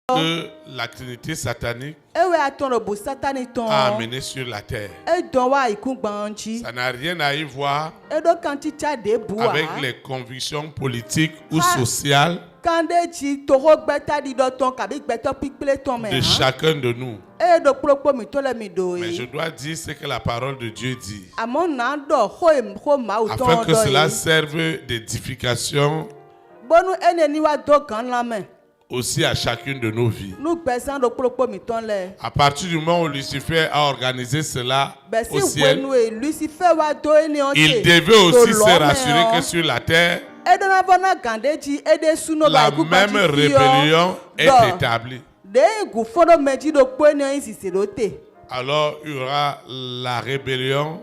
que l'activité satanique a amené sur la terre. Ça n'a rien à y voir avec les convictions politiques ou sociales de chacun de nous. Mais je dois dire ce que la parole de Dieu dit, afin que cela serve d'édification aussi à chacune de nos vies. À partir du moment où Lucifer a organisé cela au ciel, il devait aussi se rassurer que sur la terre, la même rébellion est établie. Alors il y aura la rébellion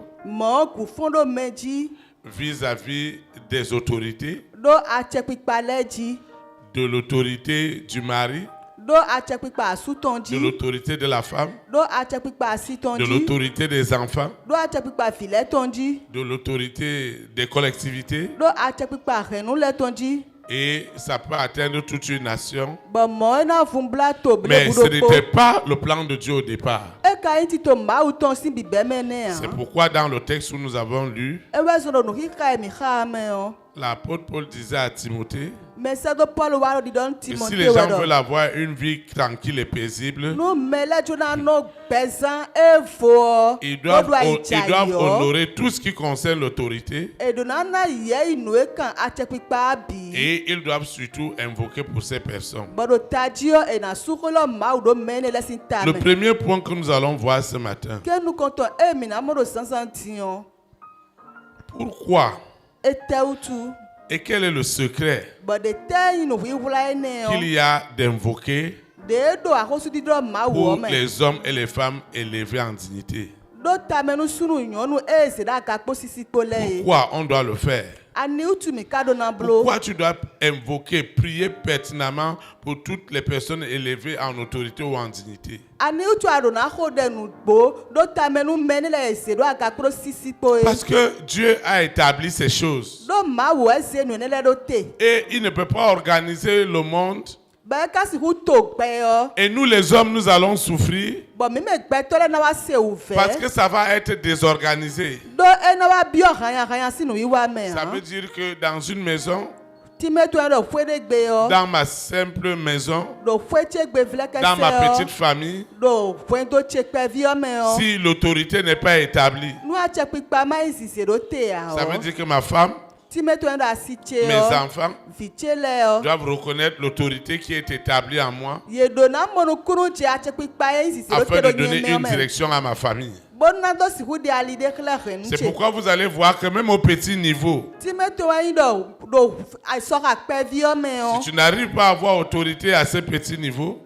vis-à-vis des autorités, de l'autorité du mari, de l'autorité de la femme, de l'autorité des enfants, de l'autorité des collectivités, et ça peut atteindre toute une nation. Mais ce n'était pas le plan de Dieu au départ. C'est pourquoi dans le texte où nous avons lu, l'apôtre Paul disait à Timothée que si les gens veulent avoir une vie tranquille et paisible, ils doivent honorer tout ce qui concerne l'autorité, et ils doivent surtout invoquer pour ces personnes. Le premier point que nous allons voir ce matin: pourquoi et quel est le secret qu'il y a d'invoquer pour les hommes et les femmes élevés en dignité? Pourquoi on doit le faire? Pourquoi tu dois invoquer, prier pertinemment pour toutes les personnes élevées en autorité ou en dignité? Parce que Dieu a établi ces choses. Et il ne peut pas organiser le monde. Et nous les hommes, nous allons souffrir parce que ça va être désorganisé. Ça veut dire que dans une maison, dans ma simple maison, dans ma petite famille, si l'autorité n'est pas établie, ça veut dire que ma femme, mes enfants doivent reconnaître l'autorité qui est établie en moi afin de donner une direction à ma famille. C'est pourquoi vous allez voir que même au petit niveau, si tu n'arrives pas à avoir autorité à ce petit niveau,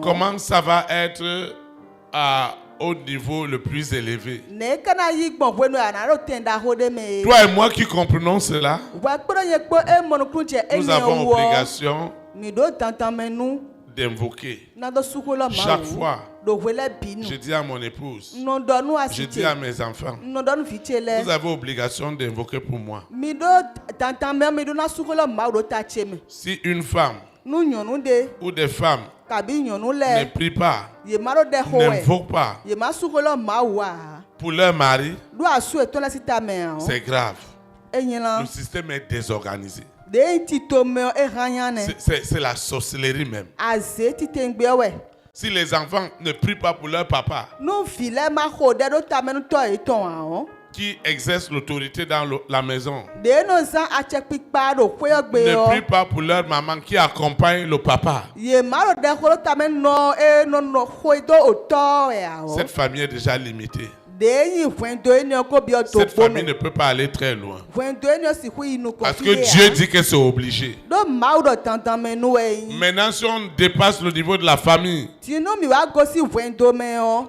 comment ça va être au niveau le plus élevé? Toi et moi qui comprenons cela, nous avons obligation d'invoquer. Chaque fois, je dis à mon épouse, je dis à mes enfants, vous avez obligation d'invoquer pour moi. Si une femme ou des femmes ne prient pas, n'invoquent pas pour leur mari, c'est grave. Le système est désorganisé. C'est la sorcellerie même. Si les enfants ne prient pas pour leur papa, qui exerce l'autorité dans la maison, ne prient pas pour leur maman qui accompagne le papa, cette famille est déjà limitée. Cette famille ne peut pas aller très loin. Parce que Dieu dit que c'est obligé. Maintenant, si on dépasse le niveau de la famille,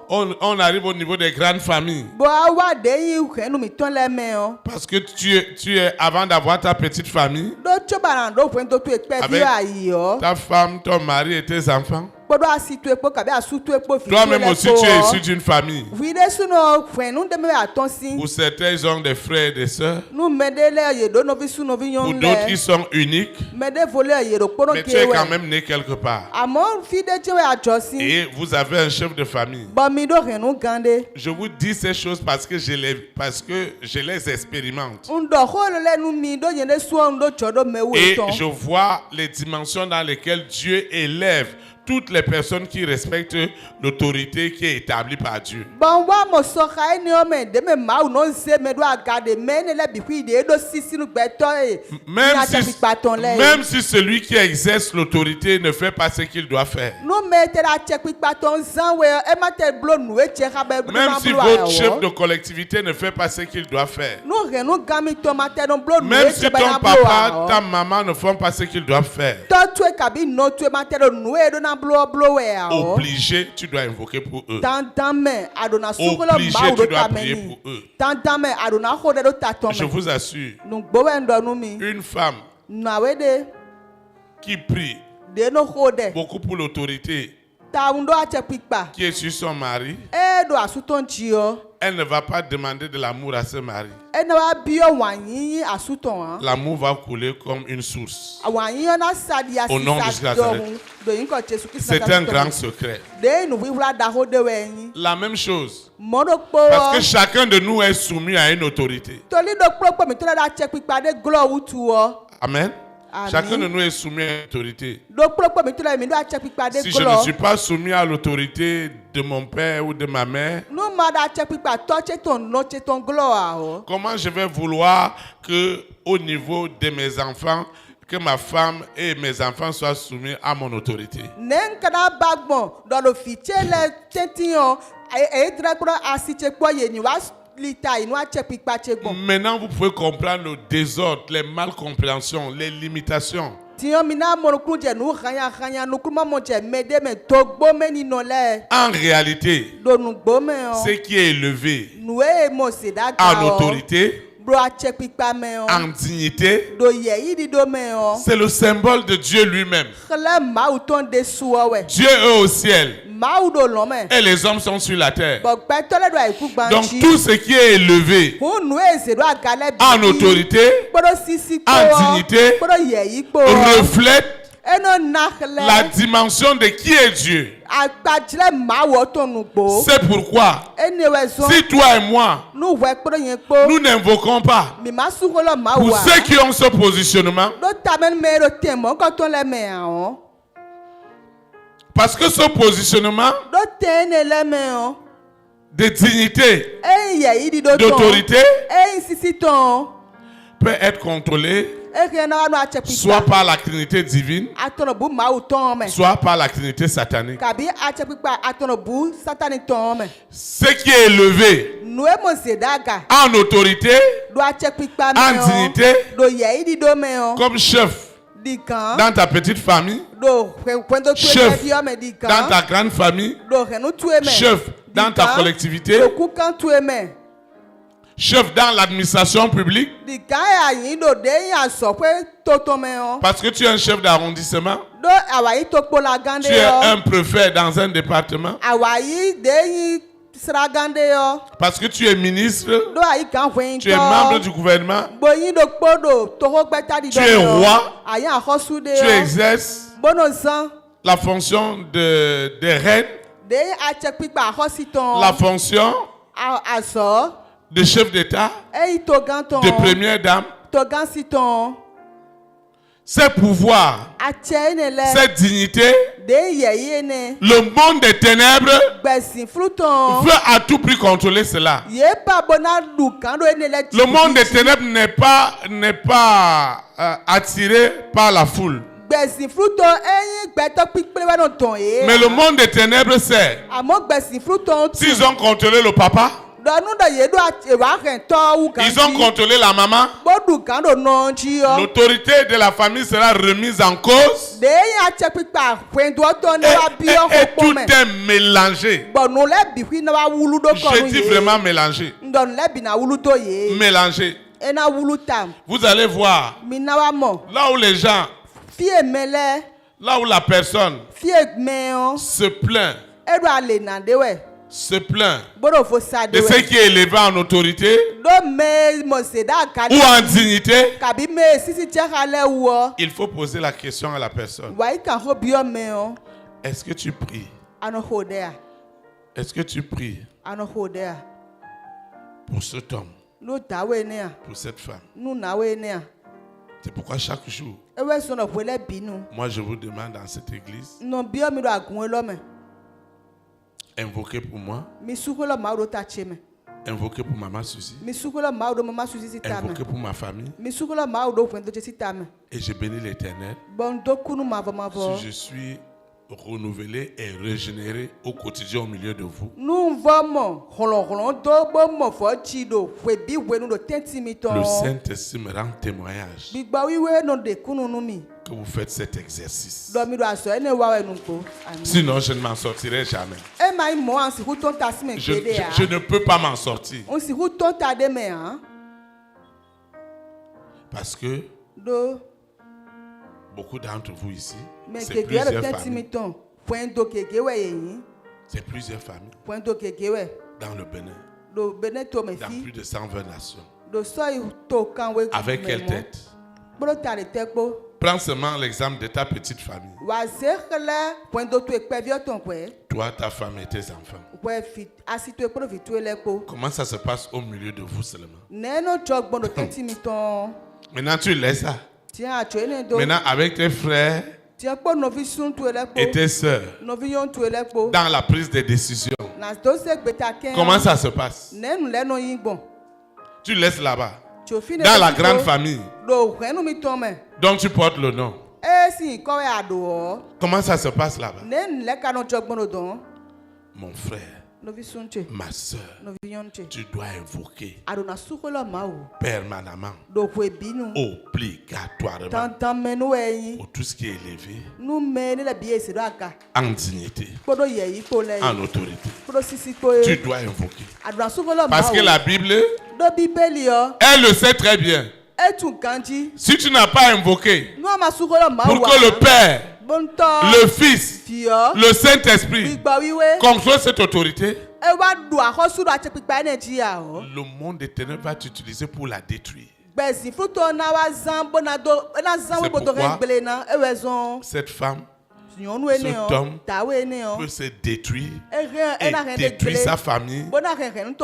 on arrive au niveau des grandes familles. Parce que tu es avant d'avoir ta petite famille, avec ta femme, ton mari et tes enfants, Toi-même aussi, tu es issu d'une famille où certains ils ont des frères et des sœurs. Pour d'autres, ils sont uniques. Mais tu es quand même né quelque part. Et vous avez un chef de famille. Je vous dis ces choses parce que je les expérimente. Et je vois les dimensions dans lesquelles Dieu élève toutes les personnes qui respectent l'autorité qui est établie par Dieu. Même si celui qui exerce l'autorité ne fait pas ce qu'il doit faire. Même si votre chef de collectivité ne fait pas ce qu'il doit faire. Même si ton papa, ta maman ne font pas ce qu'ils doivent faire. Obligé, tu dois invoquer pour eux. Obligé, tu dois prier pour eux. Je vous assure, une femme qui prie beaucoup pour l'autorité qui est sur son mari, elle ne va pas demander de l'amour à ce mari. L'amour va couler comme une source. Au nom de Jésus. C'est un grand secret. La même chose. Parce que chacun de nous est soumis à une autorité. Amen. Chacun de nous est soumis à l'autorité. Si je ne suis pas soumis à l'autorité de mon père ou de ma mère, comment je vais vouloir que, au niveau de mes enfants, que ma femme et mes enfants soient soumis à mon autorité? Maintenant, vous pouvez comprendre le désordre, les malcompréhensions, les limitations. En réalité, ce qui est élevé en autorité, en dignité, c'est le symbole de Dieu lui-même. Dieu est au ciel et les hommes sont sur la terre. Donc tout ce qui est élevé en autorité, en dignité, reflète la dimension de qui est Dieu. C'est pourquoi, si toi et moi, nous n'invoquons pas pour ceux qui ont ce positionnement, parce que ce positionnement de dignité, d'autorité, peut être contrôlé soit par la Trinité divine, soit par la Trinité satanique. Ce qui est élevé en autorité, en dignité, comme chef dans ta petite famille, chef dans ta grande famille, chef dans ta collectivité, chef dans l'administration publique, parce que tu es un chef d'arrondissement, tu es un préfet dans un département, parce que tu es ministre, tu es membre du gouvernement, tu es roi, tu exerces la fonction de reine, la fonction de chef d'État, de première dame. Ces pouvoirs, cette dignité, le monde des ténèbres veut à tout prix contrôler cela. Le monde des ténèbres n'est pas attiré par la foule. Mais le monde des ténèbres sait, s'ils ont contrôlé le papa, ils ont contrôlé la maman, l'autorité de la famille sera remise en cause et tout est mélangé. Je dis vraiment mélangé. Mélangé. Vous allez voir, là où les gens Là où la personne se plaint de ce qui est élevé en autorité ou en dignité, il faut poser la question à la personne. Est-ce que tu pries? Est-ce que tu pries pour cet homme, pour cette femme? C'est pourquoi chaque jour, moi je vous demande dans cette église, invoquez pour moi, invoquez pour Maman Suzy, invoquez pour ma famille, et je bénis l'Éternel si je suis renouvelé et régénéré au quotidien au milieu de vous. Le Saint-Esprit me rend témoignage que vous faites cet exercice. Sinon, je ne m'en sortirai jamais. Je ne peux pas m'en sortir. Parce que beaucoup d'entre vous ici, c'est plusieurs familles. C'est plusieurs familles dans le Bénin, dans plus de 120 nations. Avec quelle tête? Prends seulement l'exemple de ta petite famille. Toi, ta femme et tes enfants. Comment ça se passe au milieu de vous seulement? Maintenant, tu laisses ça. Maintenant, avec tes frères et tes sœurs, dans la prise de décision, comment ça se passe? Tu laisses là-bas, dans la grande famille dont tu portes le nom. Comment ça se passe là-bas? Mon frère, ma soeur, tu dois invoquer permanemment, obligatoirement, pour tout ce qui est élevé, en dignité, en autorité. Tu dois invoquer. Parce que la Bible, elle le sait très bien. Si tu n'as pas invoqué pour que le Père, le Fils, le Saint-Esprit contrôle cette autorité, le monde éternel va t'utiliser pour la détruire. C'est pourquoi cette femme, cet homme peut se détruire et détruire sa famille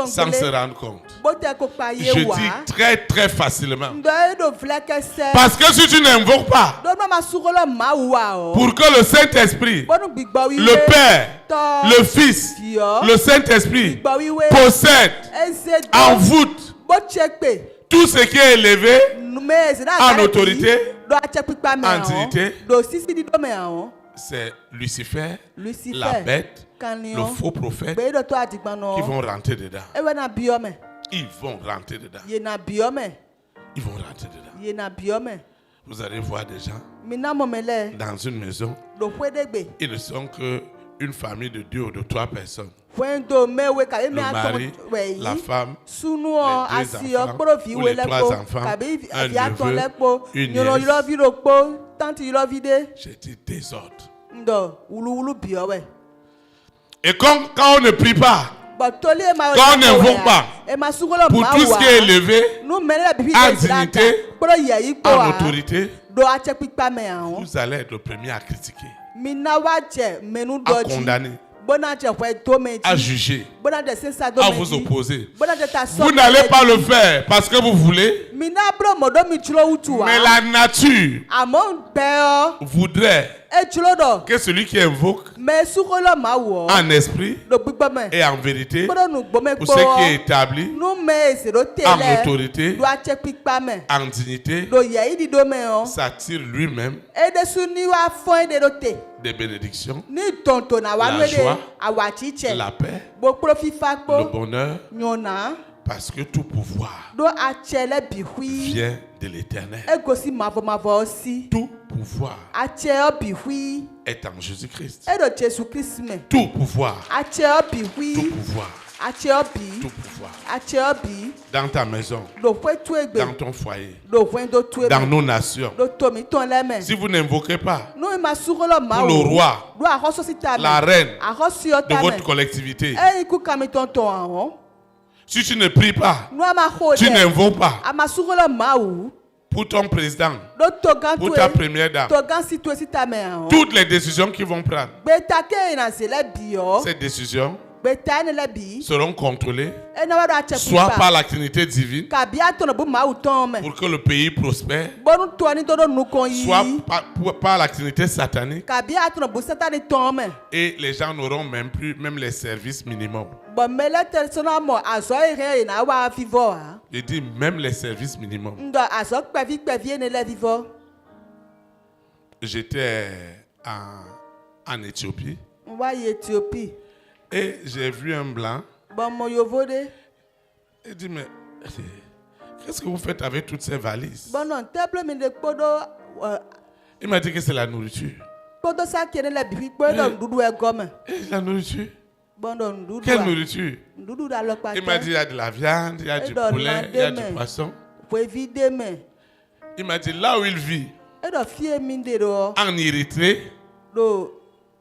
sans se rendre compte. Je dis très très facilement. Parce que si tu n'invoques pas pour que le Saint-Esprit, le Père, le Fils, le Saint-Esprit possède, envoûte tout ce qui est élevé en autorité, en dignité, c'est Lucifer, la bête, le faux prophète qui vont rentrer dedans. Ils vont rentrer dedans. Ils vont rentrer dedans. Vous allez voir des gens dans une maison. Ils ne sont qu'une famille de 2 ou de 3 personnes. Le mari, la femme, les 2 enfants ou les 3 enfants, un neveu, une nièce. J'ai dit désordre. Et quand on ne prie pas, quand on n'invoque pas pour tout ce qui est élevé, en dignité, en autorité, vous allez être le premier à critiquer, à condamner, à juger, à vous opposer. Vous n'allez pas le faire parce que vous voulez, mais la nature voudrait que celui qui invoque en esprit et en vérité, pour ce qui est établi en autorité, en dignité, s'attire lui-même des bénédictions, la joie, la paix, le bonheur, parce que tout pouvoir vient de l'Éternel. Tout pouvoir est en Jésus-Christ. Tout pouvoir tout pouvoir. Dans ta maison, dans ton foyer, dans nos nations. Si vous n'invoquez pas le roi, la reine de votre collectivité, si tu ne pries pas, tu n'invoques pas pour ton président, pour ta première dame, toutes les décisions qu'ils vont prendre, ces décisions seront contrôlées soit par la Trinité divine pour que le pays prospère, soit par la Trinité satanique, et les gens n'auront même plus les services minimums. Je dis même les services minimums. J'étais en Éthiopie. Et j'ai vu un blanc. Il dit, mais qu'est-ce que vous faites avec toutes ces valises? Il m'a dit que c'est la nourriture. La nourriture? Quelle nourriture? Il m'a dit, il y a de la viande, il y a du poulet, il y a du poisson. Il m'a dit, là où il vit, en Érythrée,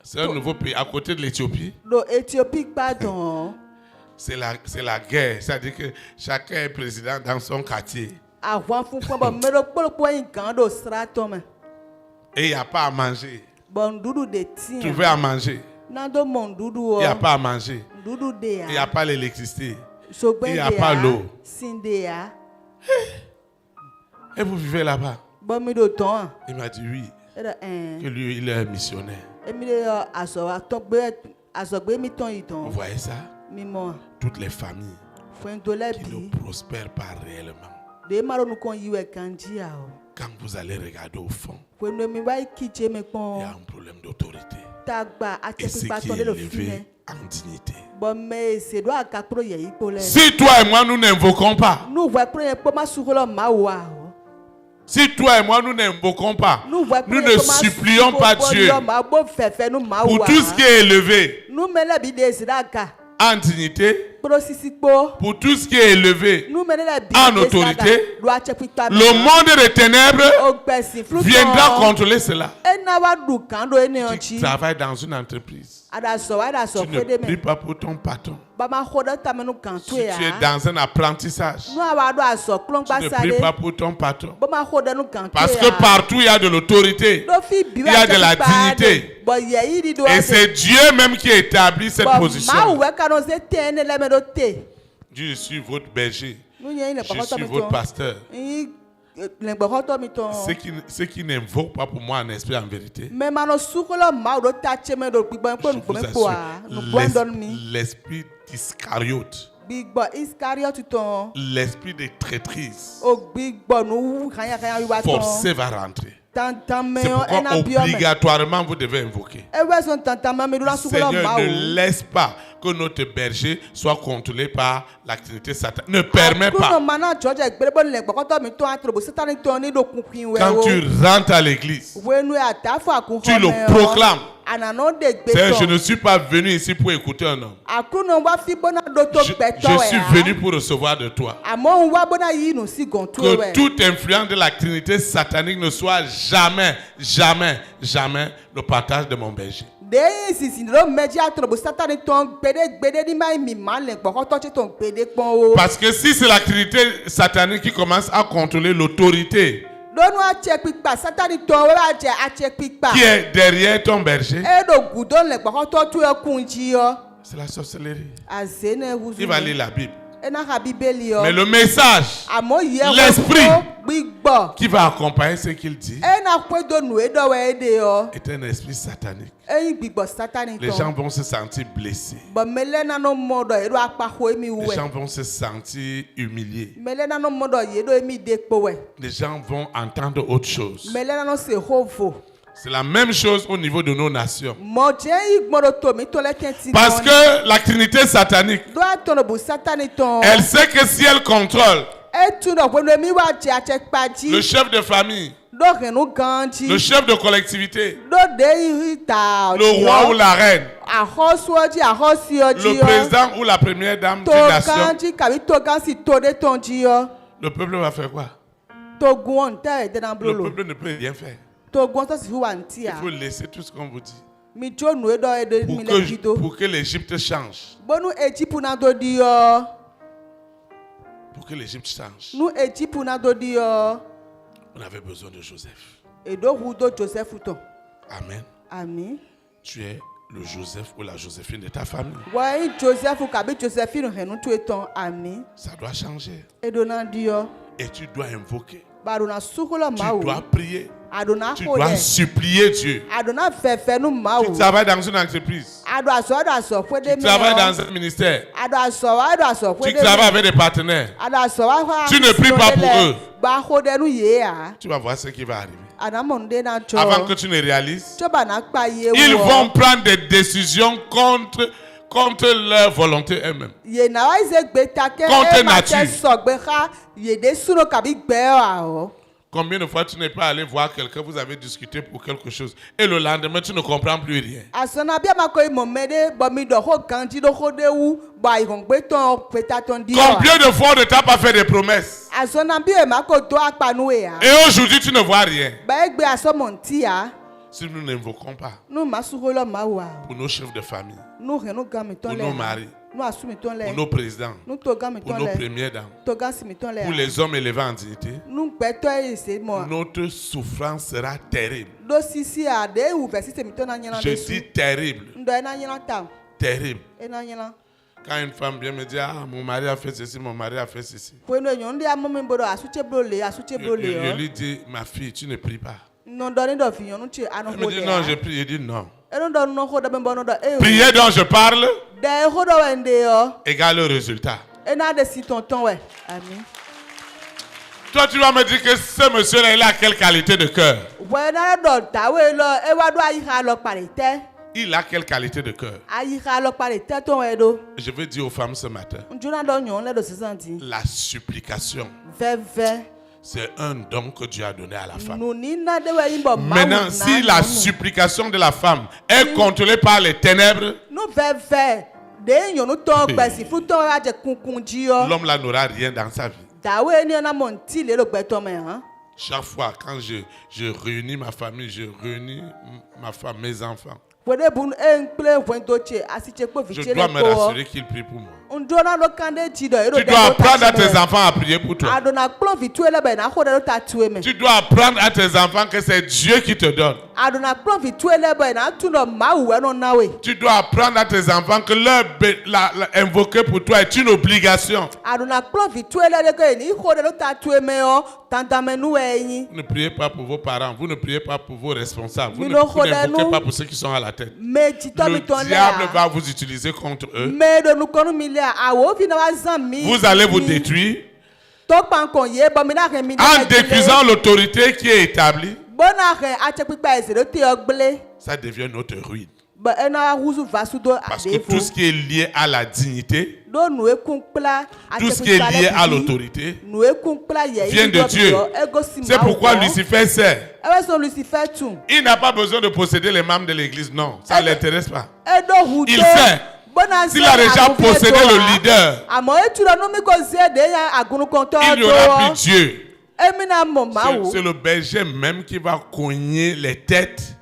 c'est un nouveau pays à côté de l'Éthiopie. C'est la guerre. C'est-à-dire que chacun est président dans son quartier. Et il n'y a pas à manger. Tu veux à manger. Il n'y a pas à manger. Il n'y a pas l'électricité. Il n'y a pas l'eau. Et vous vivez là-bas? Il m'a dit oui. Que lui, il est un missionnaire. Vous voyez ça? Toutes les familles qui ne prospèrent pas réellement. Quand vous allez regarder au fond, il y a un problème d'autorité. Et ce qui est élevé en dignité. Si toi et moi nous n'invoquons pas, si toi et moi nous n'invoquons pas, nous ne supplions pas Dieu pour tout ce qui est élevé en dignité, pour tout ce qui est élevé en autorité, le monde des ténèbres viendra contrôler cela. Tu travailles dans une entreprise. Tu ne pries pas pour ton patron. Si tu es dans un apprentissage, tu ne pries pas pour ton patron. Parce que partout il y a de l'autorité, il y a de la dignité. Et c'est Dieu même qui établit cette position. Je suis votre berger. Je suis votre pasteur. Ceux qui n'invoquent pas pour moi en esprit en vérité, l'esprit d'Iscariote, l'esprit de traîtrise forcé va rentrer. C'est pourquoi obligatoirement vous devez invoquer. Seigneur, ne laisse pas que notre berger soit contrôlé par l'activité satanique. Ne permets pas. Quand tu rentres à l'église, tu le proclames. Je ne suis pas venu ici pour écouter un homme. Je suis venu pour recevoir de toi. Que toute influence de la Trinité satanique ne soit jamais, jamais, jamais le partage de mon berger. Parce que si c'est la Trinité satanique qui commence à contrôler l'autorité qui est derrière ton berger, c'est la sorcellerie. Il va lire la Bible. Mais le message, l'esprit qui va accompagner ce qu'il dit est un esprit satanique. Les gens vont se sentir blessés. Les gens vont se sentir humiliés. Les gens vont entendre autre chose. C'est la même chose au niveau de nos nations. Parce que la Trinité satanique, elle sait que si elle contrôle le chef de famille, le chef de collectivité, le roi ou la reine, Le président ou la première dame d'une nation, le peuple va faire quoi? Le peuple ne peut rien faire. Il faut laisser tout ce qu'on vous dit pour que l'Égypte change. Pour que l'Égypte change. On avait besoin de Joseph. Amen. Amen. Tu es le Joseph ou la Joséphine de ta famille. Ça doit changer. Et tu dois invoquer. Tu dois prier. Tu dois supplier Dieu. Tu travailles dans une entreprise. Tu travailles dans un ministère. Tu travailles avec des partenaires. Tu ne pries pas pour eux. Tu vas voir ce qui va arriver. Avant que tu ne réalises, ils vont prendre des décisions contre leur volonté eux-mêmes. Contre nature. Combien de fois tu n'es pas allé voir quelqu'un, vous avez discuté pour quelque chose, et le lendemain tu ne comprends plus rien. Combien de fois on ne t'a pas fait des promesses, et aujourd'hui tu ne vois rien. Si nous n'invoquons pas pour nos chefs de famille, pour nos maris, pour nos présidents, pour nos premières dames, pour les hommes élevés en dignité, notre souffrance sera terrible. Je dis terrible. Terrible. Quand une femme vient me dire, ah, mon mari a fait ceci, mon mari a fait ceci, je lui dis, ma fille, tu ne pries pas. Elle me dit, non, je prie. Je dis, non. Prier dont je parle égale le résultat. Toi, tu vas me dire que ce monsieur-là, il a quelle qualité de cœur? Il a quelle qualité de cœur? Je veux dire aux femmes ce matin, la supplication, c'est un don que Dieu a donné à la femme. Maintenant, si la supplication de la femme est contrôlée par les ténèbres, l'homme là n'aura rien dans sa vie. Chaque fois quand je réunis ma famille, je réunis ma femme, mes enfants, je dois me rassurer qu'ils prient pour moi. Tu dois apprendre à tes enfants à prier pour toi. Tu dois apprendre à tes enfants que c'est Dieu qui te donne. Tu dois apprendre à tes enfants que invoquer pour toi est une obligation. Ne priez pas pour vos parents, vous ne priez pas pour vos responsables, vous n'invoquez pas pour ceux qui sont à la tête. Le diable va vous utiliser contre eux. Vous allez vous détruire en détruisant l'autorité qui est établie. Ça devient notre ruine. Parce que tout ce qui est lié à la dignité, tout ce qui est lié à l'autorité vient de Dieu. C'est pourquoi Lucifer sait. Il n'a pas besoin de posséder les membres de l'église. Non, ça ne l'intéresse pas. Il sait. S'il a déjà possédé le leader, il n'y aura plus Dieu. C'est le berger même qui va cogner les têtes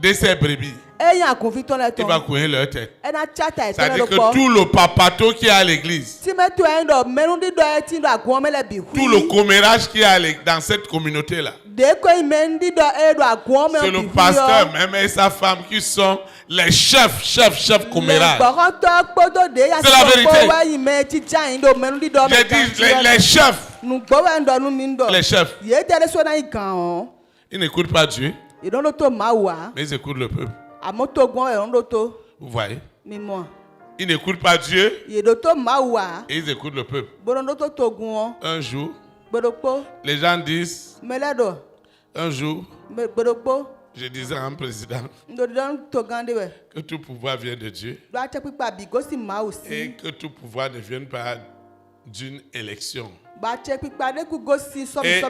de ses brebis. Il va cogner leur tête. C'est-à-dire que tout le papato qui est à l'église, tout le commérage qui est dans cette communauté-là, c'est le pasteur même et sa femme qui sont les chefs commérages. C'est la vérité. J'ai dit les chefs. Les chefs. Ils n'écoutent pas Dieu, mais ils écoutent le peuple. Vous voyez? Ils n'écoutent pas Dieu et ils écoutent le peuple. Un jour, les gens disent, un jour, je disais à un président que tout pouvoir vient de Dieu et que tout pouvoir ne vient pas d'une élection. Et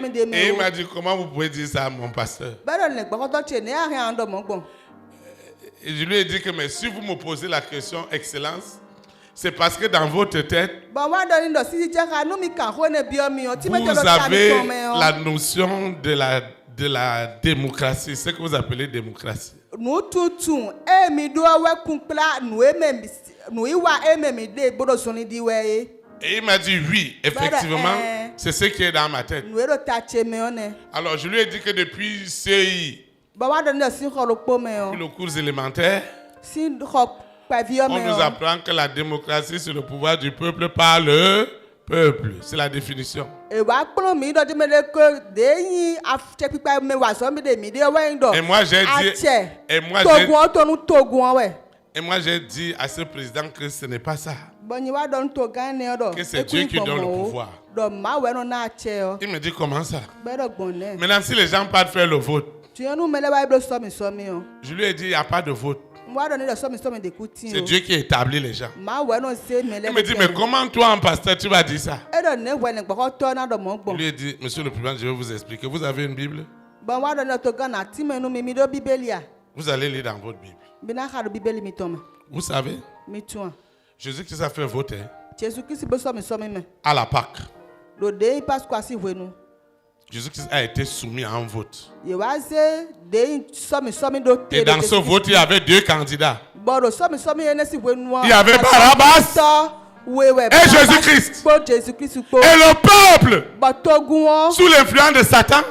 il m'a dit, comment vous pouvez dire ça à mon pasteur? Et je lui ai dit que mais si vous me posez la question Excellence, c'est parce que dans votre tête, vous avez la notion de la démocratie, ce que vous appelez démocratie. Et il m'a dit oui, effectivement, c'est ce qui est dans ma tête. Alors je lui ai dit que depuis CI, le cours élémentaire, on nous apprend que la démocratie, c'est le pouvoir du peuple par le peuple. C'est la définition. Et moi, j'ai dit à ce président que ce n'est pas ça. Que c'est Dieu qui donne le pouvoir. Il me dit comment ça? Maintenant, si les gens partent faire le vote, je lui ai dit il n'y a pas de vote. C'est Dieu qui établit les gens. Il me dit, mais comment toi, en pasteur, tu vas dire ça? Je lui ai dit, monsieur le président, je vais vous expliquer. Vous avez une Bible? Vous allez lire dans votre Bible. Vous savez? Jésus-Christ a fait voter à la Pâque. Jésus-Christ a été soumis à un vote. Et dans ce vote, il y avait deux candidats. Il y avait Barabbas et Jésus-Christ. Et le peuple, sous l'influence de Satan,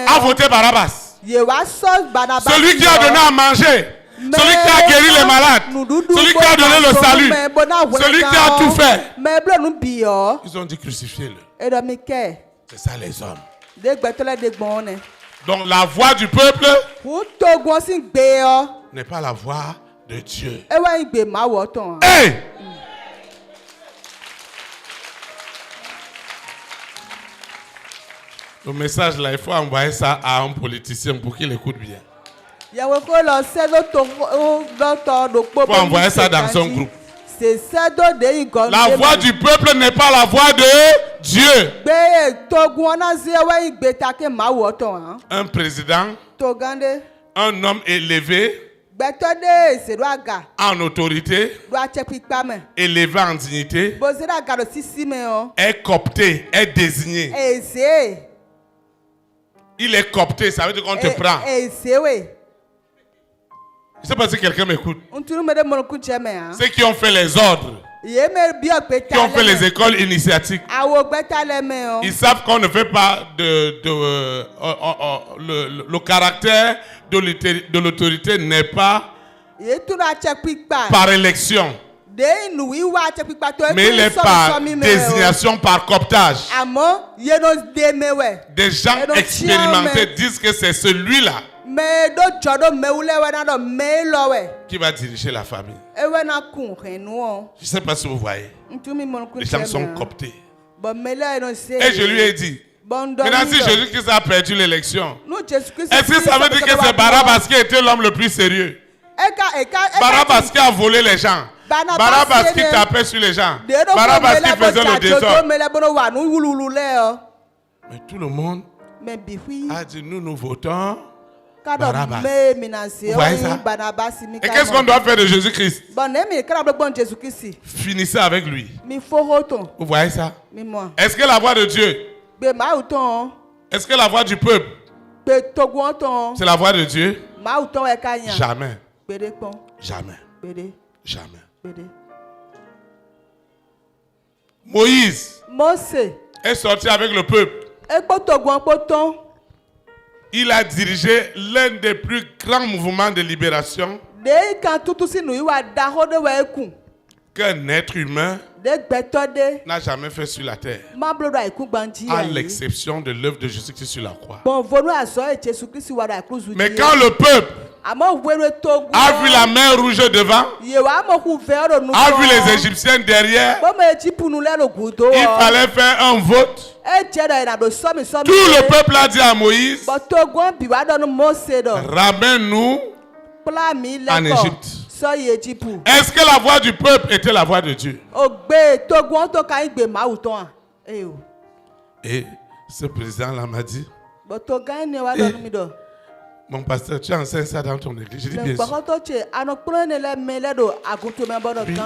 a voté Barabbas. Celui qui a donné à manger, celui qui a guéri les malades, celui qui a donné le salut, celui qui a tout fait. Ils ont dit crucifiez-le. C'est ça les hommes. Donc la voix du peuple n'est pas la voix de Dieu. Hey! Le message là, il faut envoyer ça à un politicien pour qu'il écoute bien. Il faut envoyer ça dans son groupe. La voix du peuple n'est pas la voix de Dieu. Un président, un homme élevé, en autorité, élevé en dignité, est coopté, est désigné. Il est coopté, ça veut dire qu'on te prend. Je ne sais pas si quelqu'un m'écoute. Ceux qui ont fait les ordres, qui ont fait les écoles initiatiques, ils savent qu'on ne fait pas le caractère de l'autorité n'est pas par élection, mais il est par désignation, par cooptage. Des gens expérimentés disent que c'est celui-là qui va diriger la famille. Je ne sais pas si vous voyez. Les gens sont cooptés. Et je lui ai dit, maintenant si Jésus-Christ a perdu l'élection, est-ce que ça veut dire que c'est Barabbas qui était l'homme le plus sérieux? Barabbas qui a volé les gens, Barabbas qui tapait sur les gens, Barabbas qui faisait le désordre. Mais tout le monde a dit nous votons Barabbas. Vous voyez ça? Et qu'est-ce qu'on doit faire de Jésus-Christ? Finissez avec lui. Vous voyez ça? Est-ce que la voix de Dieu? Est-ce que la voix du peuple? C'est la voix de Dieu? Jamais. Jamais. Jamais. Moïse est sorti avec le peuple. Il a dirigé l'un des plus grands mouvements de libération qu'un être humain n'a jamais fait sur la terre, à l'exception de l'œuvre de Jésus-Christ sur la croix. Mais quand le peuple a vu la mer rouge devant, a vu les Égyptiens derrière, il fallait faire un vote. Tout le peuple a dit à Moïse, ramène-nous en Égypte. Est-ce que la voix du peuple était la voix de Dieu? Et ce président-là m'a dit, Mon pasteur, tu enseignes ça dans ton église. Je dis bien sûr. Oui.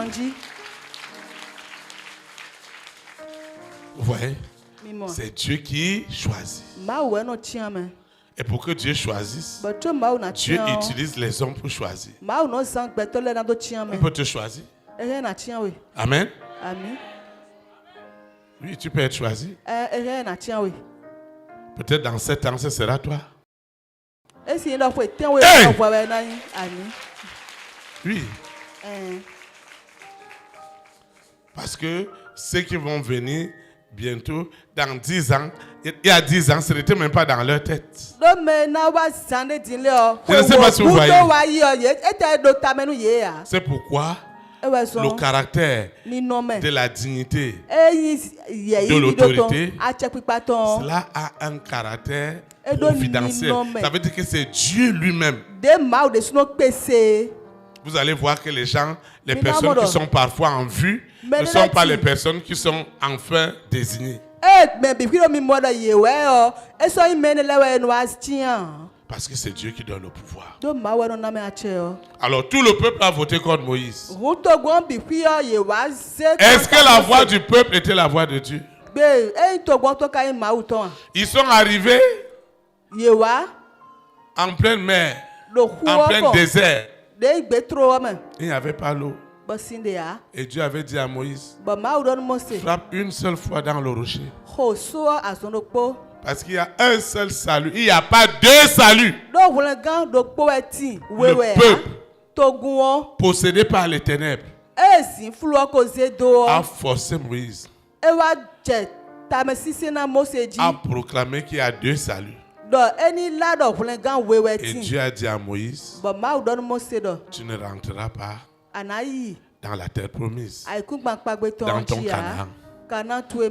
Vous voyez, c'est Dieu qui choisit. Et pour que Dieu choisisse, Dieu utilise les hommes pour choisir. Il peut te choisir. Amen. Oui, tu peux être choisi. Peut-être dans 7 ans, ce sera toi. Hey! Oui. Parce que ceux qui vont venir bientôt, dans 10 ans, il y a 10 ans, ce n'était même pas dans leur tête. Je ne sais pas si vous voyez. C'est pourquoi le caractère de la dignité, de l'autorité, cela a un caractère providentiel. Ça veut dire que c'est Dieu lui-même. Vous allez voir que les gens, les personnes qui sont parfois en vue, ne sont pas les personnes qui sont enfin désignées. Parce que c'est Dieu qui donne le pouvoir. Alors tout le peuple a voté contre Moïse. Est-ce que la voix du peuple était la voix de Dieu? Ils sont arrivés en pleine mer, en plein désert. Il n'y avait pas l'eau. Et Dieu avait dit à Moïse, frappe une seule fois dans le rocher. Parce qu'il y a un seul salut. Il n'y a pas deux saluts. Le peuple possédé par les ténèbres a forcé Moïse à proclamer qu'il y a deux saluts. Et Dieu a dit à Moïse, tu ne rentreras pas dans la terre promise, dans ton Canaan.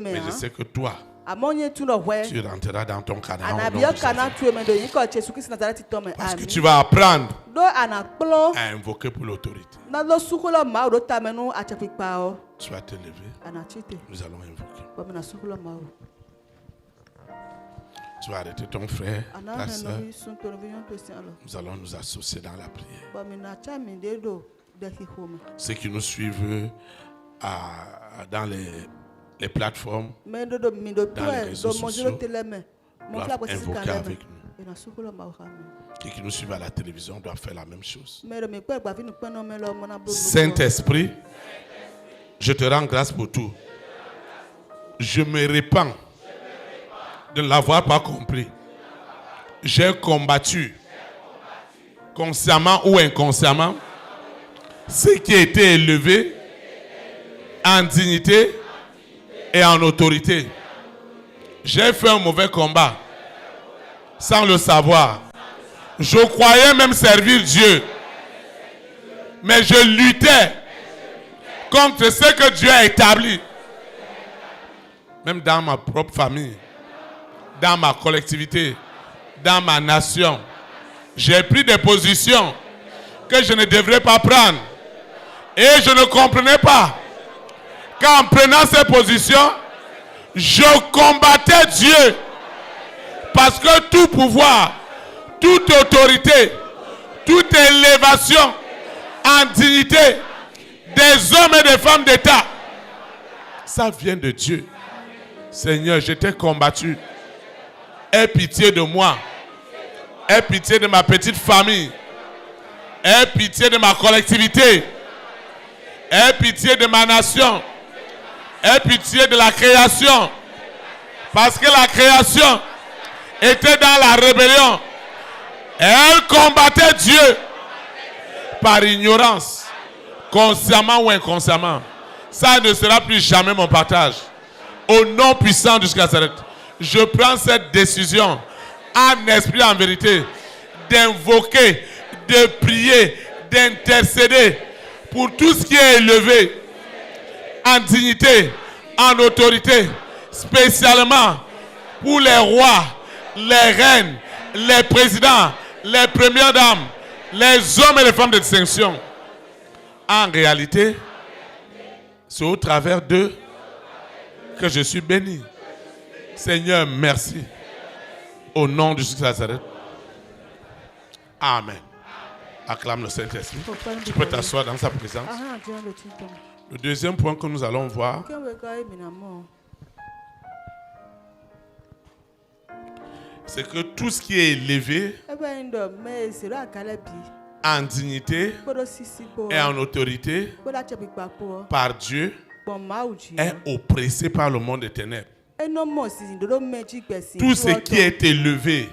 Mais je sais que toi, tu rentreras dans ton Canaan. Parce que tu vas apprendre à invoquer pour l'autorité. Tu vas te lever. Nous allons invoquer. Tu vas arrêter ton frère, ta soeur. Nous allons nous associer dans la prière. Ceux qui nous suivent dans les plateformes, dans les réseaux sociaux, doivent invoquer avec nous. Ceux qui nous suivent à la télévision doivent faire la même chose. Saint-Esprit, je te rends grâce pour tout. Je me répands de ne l'avoir pas compris. J'ai combattu, consciemment ou inconsciemment, ceux qui étaient élevés en dignité et en autorité. J'ai fait un mauvais combat sans le savoir. Je croyais même servir Dieu, mais je luttais contre ce que Dieu a établi. Même dans ma propre famille, dans ma collectivité, dans ma nation, j'ai pris des positions que je ne devrais pas prendre. Et je ne comprenais pas qu'en prenant ces positions, je combattais Dieu. Parce que tout pouvoir, toute autorité, toute élévation en dignité des hommes et des femmes d'État, ça vient de Dieu. Seigneur, je t'ai combattu. Aie pitié de moi. Aie pitié de ma petite famille. Aie pitié de ma collectivité. Aie pitié de ma nation. Aie pitié de la création. Parce que la création était dans la rébellion. Elle combattait Dieu par ignorance, consciemment ou inconsciemment. Ça ne sera plus jamais mon partage. Au nom puissant du Nazareth, je prends cette décision en esprit, en vérité, d'invoquer, de prier, d'intercéder pour tout ce qui est élevé en dignité, en autorité, spécialement pour les rois, les reines, les présidents, les premières dames, les hommes et les femmes de distinction. En réalité, c'est au travers d'eux que je suis béni. Seigneur, merci. Au nom de Jésus de Nazareth. Amen. Acclame le Saint-Esprit. Tu peux t'asseoir dans sa présence. Le deuxième point que nous allons voir, c'est que tout ce qui est élevé en dignité et en autorité par Dieu est oppressé par le monde des ténèbres. Tout ce qui est élevé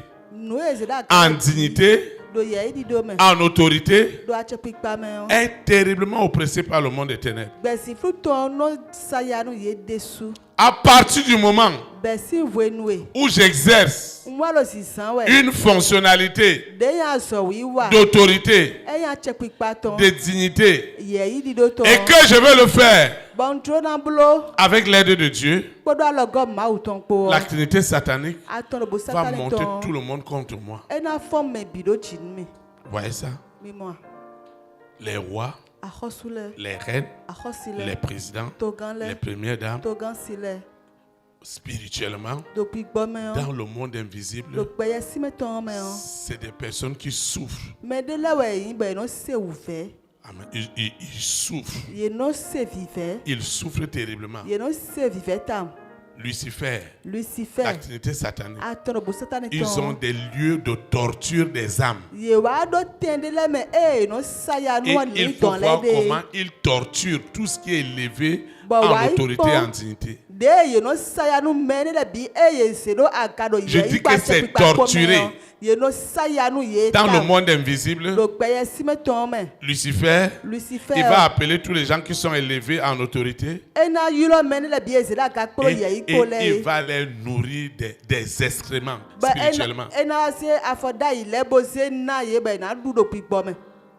en dignité, en autorité, est terriblement oppressé par le monde des ténèbres. À partir du moment où j'exerce une fonctionnalité d'autorité, de dignité, et que je veux le faire avec l'aide de Dieu, l'activité satanique va monter tout le monde contre moi. Vous voyez ça? Les rois, les reines, les présidents, les premières dames, spirituellement, dans le monde invisible, c'est des personnes qui souffrent. Amen. Ils souffrent. Ils souffrent terriblement. Lucifer, l'activité satanique, ils ont des lieux de torture des âmes. Et il faut voir comment ils torturent tout ce qui est élevé en autorité et en dignité. Je dis que c'est torturé. Dans le monde invisible, Lucifer, il va appeler tous les gens qui sont élevés en autorité et il va les nourrir des excréments spirituellement.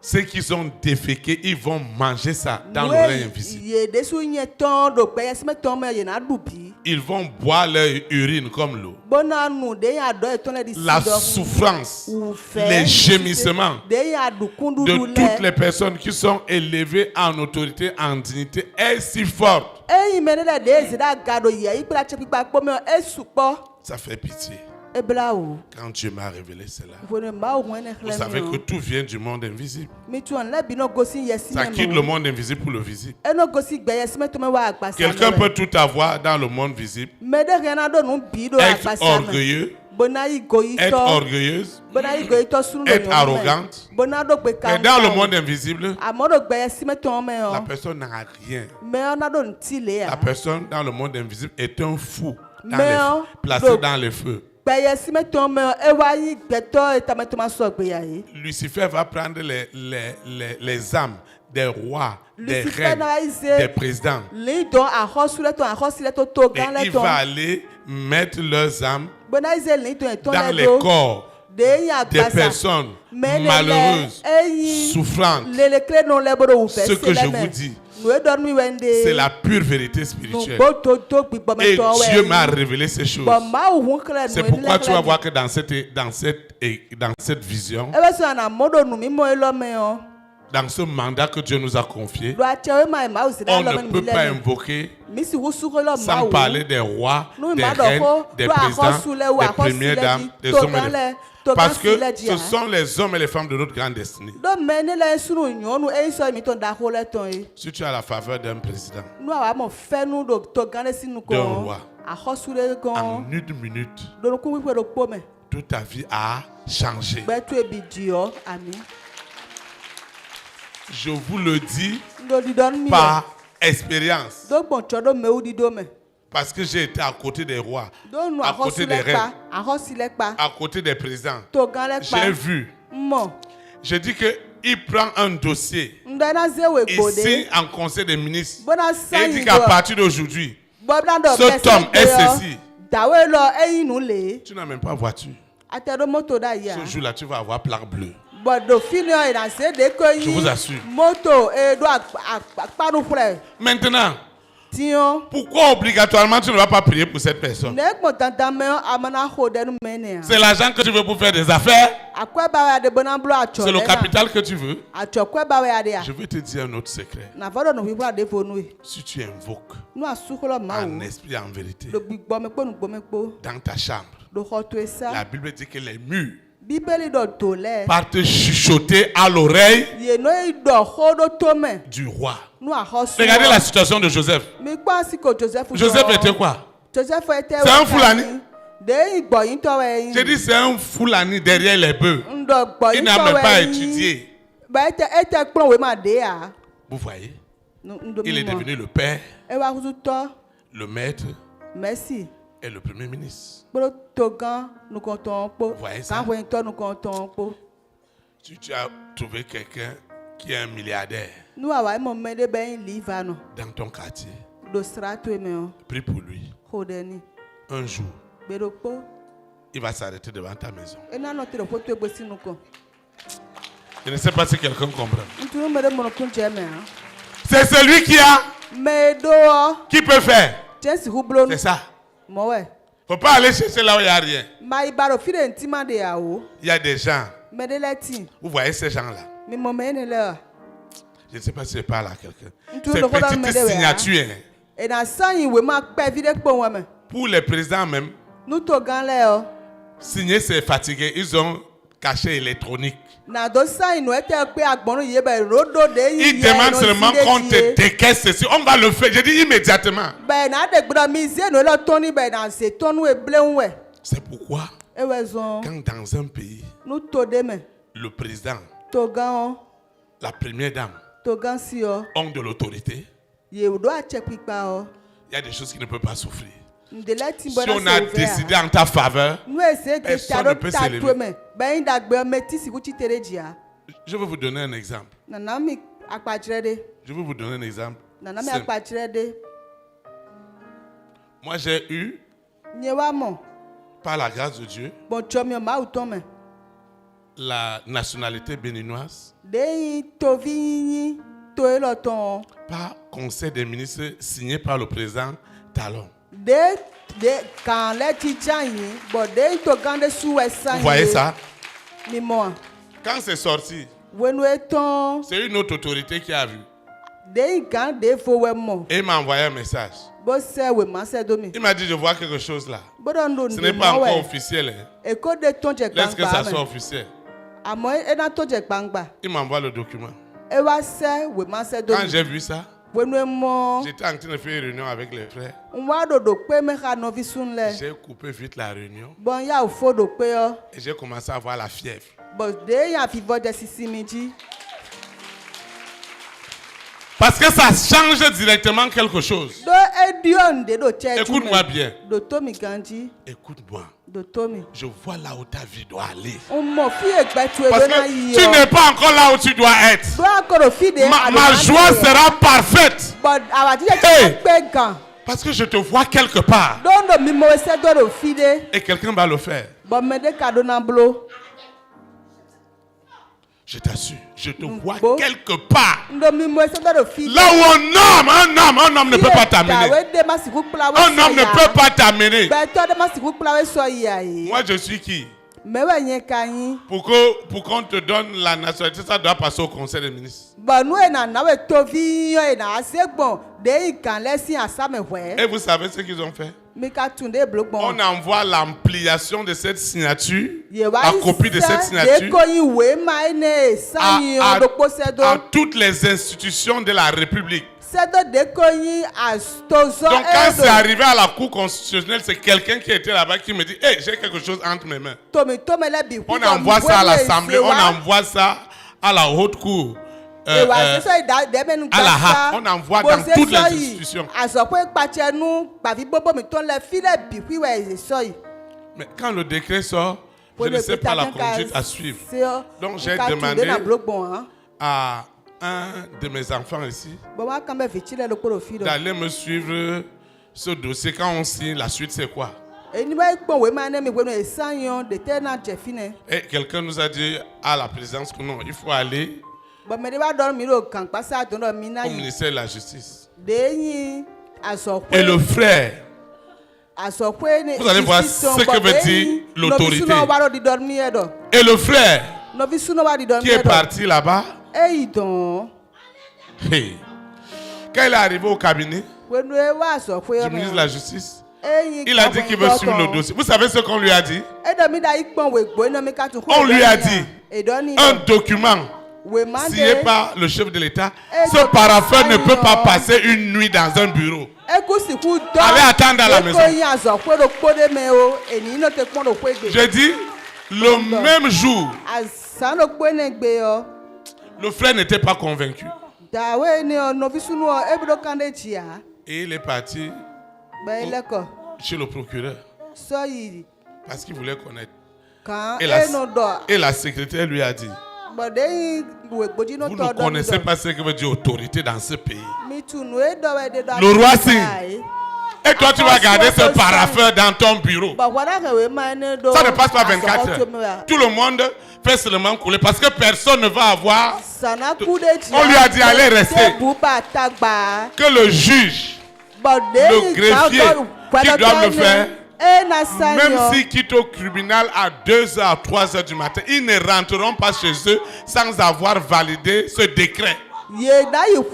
Ceux qui sont déféqués, ils vont manger ça dans le règne invisible. Ils vont boire leur urine comme l'eau. La souffrance, les gémissements de toutes les personnes qui sont élevées en autorité, en dignité est si forte. Ça fait pitié. Quand Dieu m'a révélé cela, vous savez que tout vient du monde invisible. Ça quitte le monde invisible pour le visible. Quelqu'un peut tout avoir dans le monde visible. Être orgueilleux, être orgueilleuse, être arrogante. Mais dans le monde invisible, la personne n'a rien. La personne dans le monde invisible est un fou placé dans les feux. Lucifer va prendre les âmes des rois, des reines, des présidents. Et il va aller mettre leurs âmes dans les corps des personnes malheureuses, souffrantes. Ce que je vous dis, c'est la pure vérité spirituelle. Et Dieu m'a révélé ces choses. C'est pourquoi tu vas voir que dans cette vision, dans ce mandat que Dieu nous a confié, on ne peut pas invoquer sans parler des rois, des reines, des présidents, des premières dames, des hommes et des femmes. Parce que ce sont les hommes et les femmes de notre grande destinée. Si tu as la faveur d'un président, d'un roi, en une minute, toute ta vie a changé. Je vous le dis par expérience. Parce que j'ai été à côté des rois, à côté des reines, à côté des présidents. J'ai vu. Je dis qu'il prend un dossier, il signe en conseil des ministres, et il dit qu'à partir d'aujourd'hui, cet homme est ceci. Tu n'as même pas voiture. Ce jour-là, tu vas avoir plaque bleue. Je vous assure. Maintenant, pourquoi obligatoirement tu ne vas pas prier pour cette personne? C'est l'argent que tu veux pour faire des affaires? C'est le capital que tu veux? Je vais te dire un autre secret. Si tu invoques en esprit et en vérité dans ta chambre, la Bible dit que les murs par te chuchoter à l'oreille du roi. Regardez la situation de Joseph. Joseph était quoi? C'est un Fulani. J'ai dit c'est un Fulani derrière les bœufs. Il n'a même pas étudié. Vous voyez? Il est devenu le père, le maître et le premier ministre. Vous voyez ça? Tu as trouvé quelqu'un qui est un milliardaire dans ton quartier. Prie pour lui. Un jour, il va s'arrêter devant ta maison. Je ne sais pas si quelqu'un comprend. C'est celui qui a, qui peut faire. C'est ça. Il ne faut pas aller chercher là où il n'y a rien. Il y a des gens. Vous voyez ces gens-là. Je ne sais pas si je parle à quelqu'un. Ces petites signatures. Pour les présidents même, signer c'est fatigué. Ils ont cachet électronique. Ils demandent seulement qu'on te décaisse ceci. On va le faire. Je dis immédiatement. C'est pourquoi quand dans un pays, le président, la première dame ont de l'autorité, il y a des choses qui ne peuvent pas souffrir. Si on a décidé en ta faveur, personne ne peut s'élever. Je vais vous donner un exemple. Je vais vous donner un exemple. Moi, j'ai eu, par la grâce de Dieu, la nationalité béninoise par conseil des ministres signé par le président Talon. Vous voyez ça? Quand c'est sorti, c'est une autre autorité qui a vu. Et il m'a envoyé un message. Il m'a dit, je vois quelque chose là. Ce n'est pas encore officiel. Laisse que ça soit officiel. Il m'envoie le document. Quand j'ai vu ça, j'étais en train de faire une réunion avec les frères. J'ai coupé vite la réunion. Et j'ai commencé à avoir la fièvre. Parce que ça change directement quelque chose. Écoute-moi bien. Écoute-moi. Je vois là où ta vie doit aller. Parce que tu n'es pas encore là où tu dois être. Ma joie sera parfaite. Hey, parce que je te vois quelque part. Et quelqu'un va le faire. Je t'assure, je te vois quelque part. Là où un homme ne peut pas t'amener. Un homme ne peut pas t'amener. Moi, je suis qui? Pour qu'on te donne la nationalité, ça doit passer au conseil des ministres. Et vous savez ce qu'ils ont fait? On envoie l'ampliation de cette signature, la copie de cette signature à toutes les institutions de la République. Donc quand c'est arrivé à la Cour constitutionnelle, c'est quelqu'un qui était là-bas qui me dit, hey, j'ai quelque chose entre mes mains. On envoie ça à l'Assemblée, on envoie ça à la Haute Cour. À la HAC, on envoie dans toutes les institutions. Mais quand le décret sort, je ne sais pas la conduite à suivre. Donc j'ai demandé à un de mes enfants ici d'aller me suivre ce dossier. Quand on signe, la suite c'est quoi? Et quelqu'un nous a dit à la présidence que non, il faut aller au ministère de la Justice. Et le frère, vous allez voir ce que veut dire l'autorité. Et le frère qui est parti là-bas, hey, quand il est arrivé au cabinet du ministre de la Justice, Il a dit qu'il veut suivre le dossier. Vous savez ce qu'on lui a dit? On lui a dit un document signé par le chef de l'État. Ce parapheur ne peut pas passer une nuit dans un bureau. Allez attendre à la maison. Je dis, le même jour, le frère n'était pas convaincu. Et il est parti chez le procureur parce qu'il voulait connaître. Et la secrétaire lui a dit, vous ne connaissez pas ce que veut dire autorité dans ce pays. Le roi signe. Et toi, tu vas garder ce parapheur dans ton bureau. Ça ne passe pas 24 heures. Tout le monde fait seulement couler parce que personne ne va avoir. On lui a dit, allez rester. Que le juge, le greffier qui doit le faire, même s'ils quittent au tribunal à 2h, 3h du matin, ils ne rentreront pas chez eux sans avoir validé ce décret.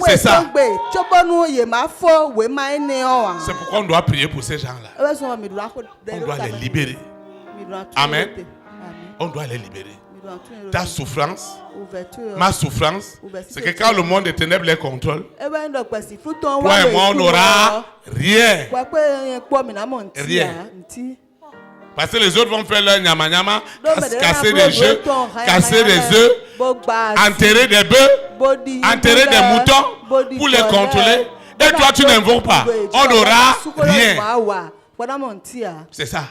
C'est ça. C'est pourquoi on doit prier pour ces gens-là. On doit les libérer. Amen. On doit les libérer. Ta souffrance, ma souffrance, c'est que quand le monde des ténèbres les contrôle, toi et moi, on n'aura rien. Rien. Parce que les autres vont faire leur nyama-nyama, casser des jeux, casser des œufs, enterrer des bœufs, enterrer des moutons pour les contrôler. Et toi, tu n'invoques pas. On n'aura rien. C'est ça.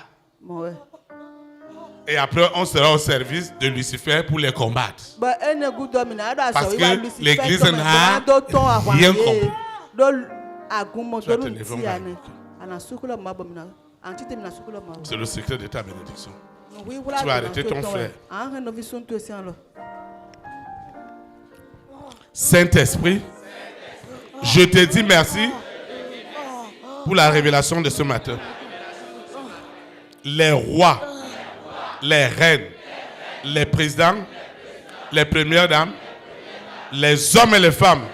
Et après, on sera au service de Lucifer pour les combattre. Parce que l'Église n'a rien compris. C'est le secret de ta bénédiction. Tu vas arrêter ton frère. Saint-Esprit, je te dis merci pour la révélation de ce matin. Les rois, les reines, les présidents, les premières dames, les hommes et les femmes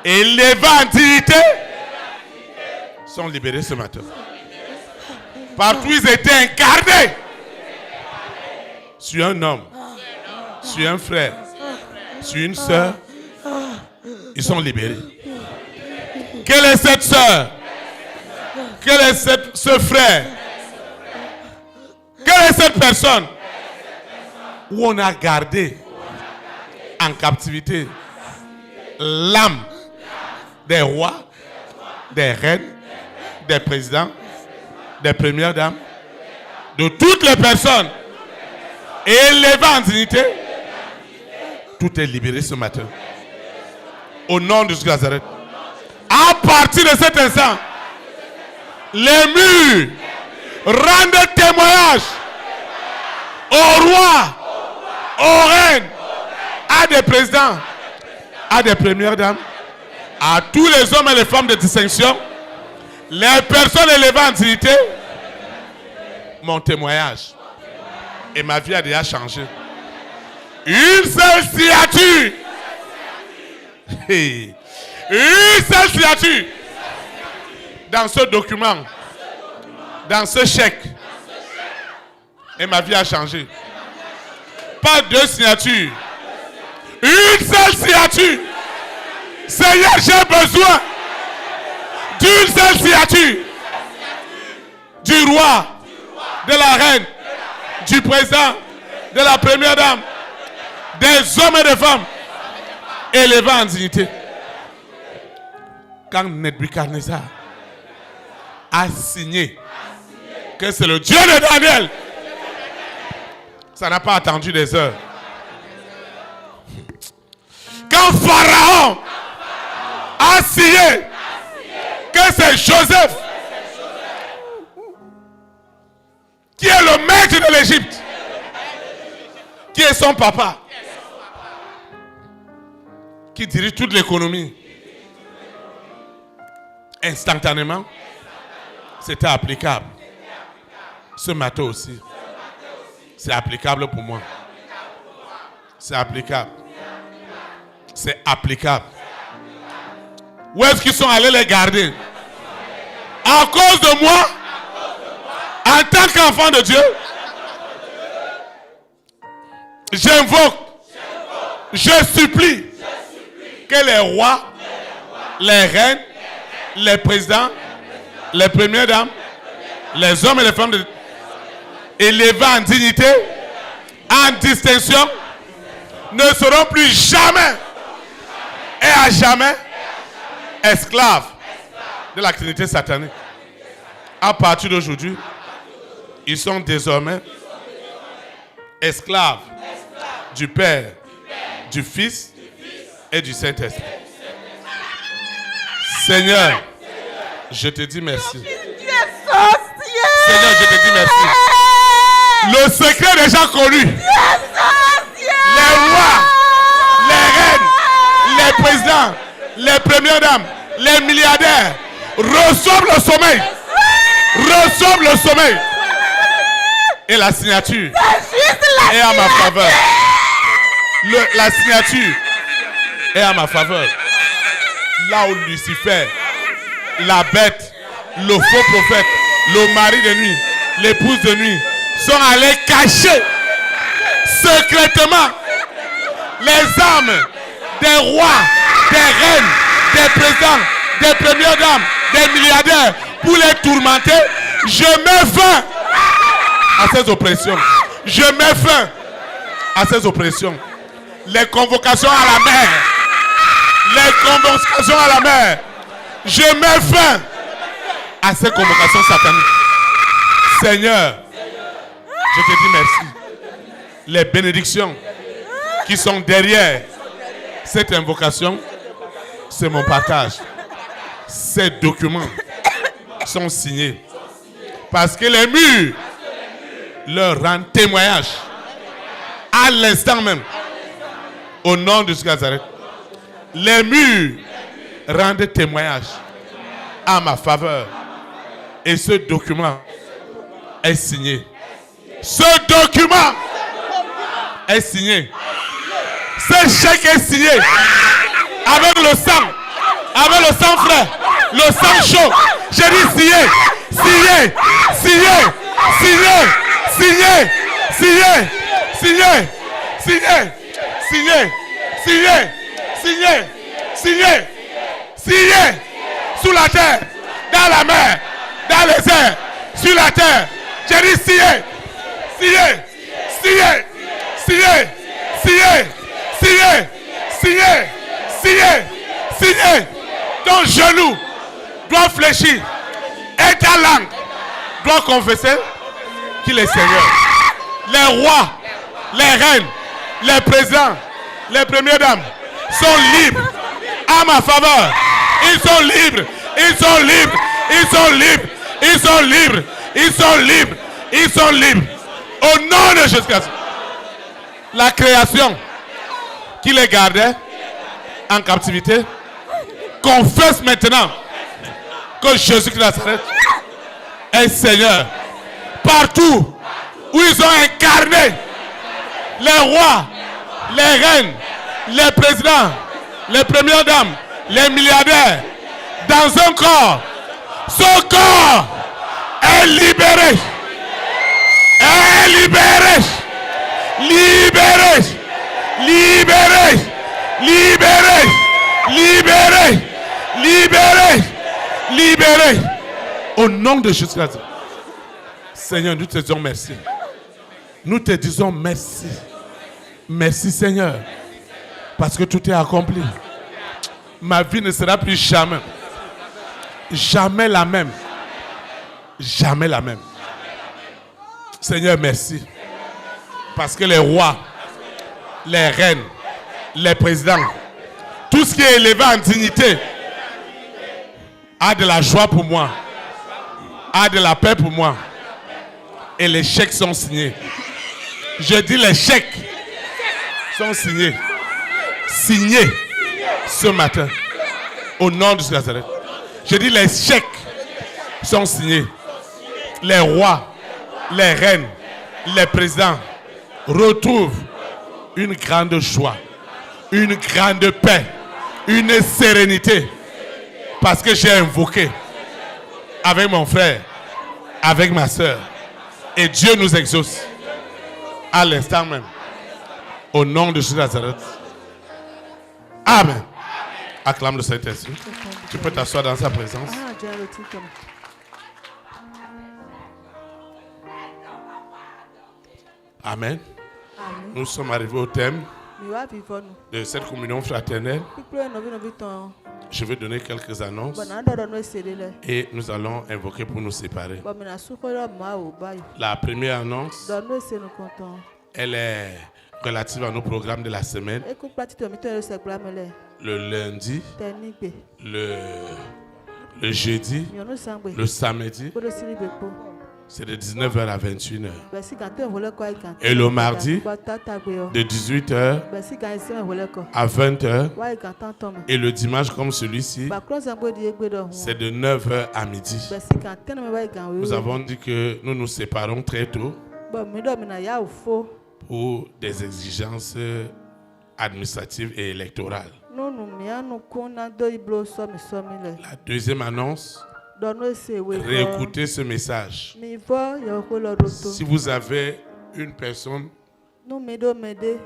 et les vendilités sont libérés ce matin. Partout ils étaient incarnés sur un homme, sur un frère, sur une sœur, ils sont libérés. Quelle est cette sœur? Quel est ce frère? Quelle est cette personne où on a gardé en captivité l'âme des rois, des reines, des présidents, des premières dames, de toutes les personnes élevées en dignité? Tout est libéré ce matin. Au nom de Jésus Nazareth. À partir de cet instant, les murs rendent témoignage aux rois, aux reines, à des présidents, à des premières dames, à tous les hommes et les femmes de distinction, les personnes élevées en dignité. Mon témoignage et ma vie a déjà changé. Une seule signature. Une seule signature dans ce document, dans ce chèque, et ma vie a changé. Pas deux signatures, une seule signature. Seigneur, j'ai besoin d'une seule signature du roi, de la reine, du président, de la première dame, des hommes et des femmes élevés en dignité. Quand Nebuchadnezzar a signé que c'est le Dieu de Daniel, ça n'a pas attendu des heures. Quand Pharaon a signé que c'est Joseph qui est le maître de l'Égypte, qui est son papa, qui dirige toute l'économie, instantanément, c'était applicable. Ce matin aussi, c'est applicable pour moi. C'est applicable. C'est applicable. Où est-ce qu'ils sont allés les garder? À cause de moi, en tant qu'enfant de Dieu, j'invoque, je supplie que les rois, les reines, les présidents, les premières dames, les hommes et les femmes élevés en dignité, en distinction, ne seront plus jamais et à jamais esclaves de l'activité satanique. À partir d'aujourd'hui, ils sont désormais esclaves du Père, du Fils et du Saint-Esprit. Seigneur, je te dis merci. Seigneur, je te dis merci. Le secret est déjà connu. Les rois, les reines, les présidents, les premières dames, les milliardaires reçoivent le sommeil. Reçoivent le sommeil. Et la signature est à ma faveur. La signature est à ma faveur. Là où Lucifer, la bête, le faux prophète, le mari de nuit, l'épouse de nuit sont allés cacher secrètement les âmes des rois, des reines, des présidents, des premières dames, des milliardaires pour les tourmenter. Je mets fin à ces oppressions. Je mets fin à ces oppressions. Les convocations à la mer. Les convocations à la mer. Je mets fin à ces convocations sataniques. Seigneur, je te dis merci. Les bénédictions qui sont derrière cette invocation, c'est mon partage. Ces documents sont signés. Parce que les murs leur rendent témoignage à l'instant même. Au nom de Jésus Nazareth. Les murs rendent témoignage à ma faveur. Et ce document est signé. Ce document est signé. Ce chèque est signé. Avec le sang. Avec le sang frais. Le sang chaud. J'ai dit signé. Signé. Signé. Signé. Signé. Signé. Signé. Signé. Signé. Signé. Signé. Signé. Signé. Sous la terre. Dans la mer. Dans les airs. Sur la terre. J'ai dit signé. Signé. Signé. Signé. Signé. Signé. Signé. Signé. Signé. Ton genou doit fléchir. Et ta langue doit confesser qu'il est Seigneur. Les rois, les reines, les présidents, les premières dames sont libres à ma faveur. Ils sont libres. Ils sont libres. Ils sont libres. Ils sont libres. Ils sont libres. Ils sont libres. Au nom de Jésus-Christ. La création qui les gardait en captivité confesse maintenant que Jésus-Christ est Seigneur. Partout où ils ont incarné les rois, les reines, les présidents, les premières dames, les milliardaires, dans un corps, ce corps est libéré. Est libéré. Libéré. Libéré. Libéré. Libéré. Libéré. Libéré. Au nom de Jésus-Christ. Seigneur, nous te disons merci. Nous te disons merci. Merci Seigneur. Parce que tout est accompli. Ma vie ne sera plus jamais. Jamais la même. Jamais la même. Seigneur, merci. Parce que les rois, les reines, les présidents, tout ce qui est élevé en dignité a de la joie pour moi, a de la paix pour moi. Et les chèques sont signés. Je dis les chèques sont signés. Signés ce matin. Au nom de Nazareth. Je dis les chèques sont signés. Les rois, les reines, les présidents retrouvent une grande joie, une grande paix, une sérénité. Parce que j'ai invoqué avec mon frère, avec ma soeur. Et Dieu nous exauce. À l'instant même. Au nom de Jésus de Nazareth. Amen. Acclame le Saint-Esprit. Tu peux t'asseoir dans sa présence. Amen. Nous sommes arrivés au thème de cette communion fraternelle. Je vais donner quelques annonces et nous allons invoquer pour nous séparer. La première annonce, elle est relative à nos programmes de la semaine. Le lundi, le jeudi, le samedi, c'est de 19h à 21h. Et le mardi, de 18h à 20h. Et le dimanche, comme celui-ci, c'est de 9h à midi. Nous avons dit que nous nous séparons très tôt pour des exigences administratives et électorales. La deuxième annonce, réécoutez ce message. Si vous avez une personne,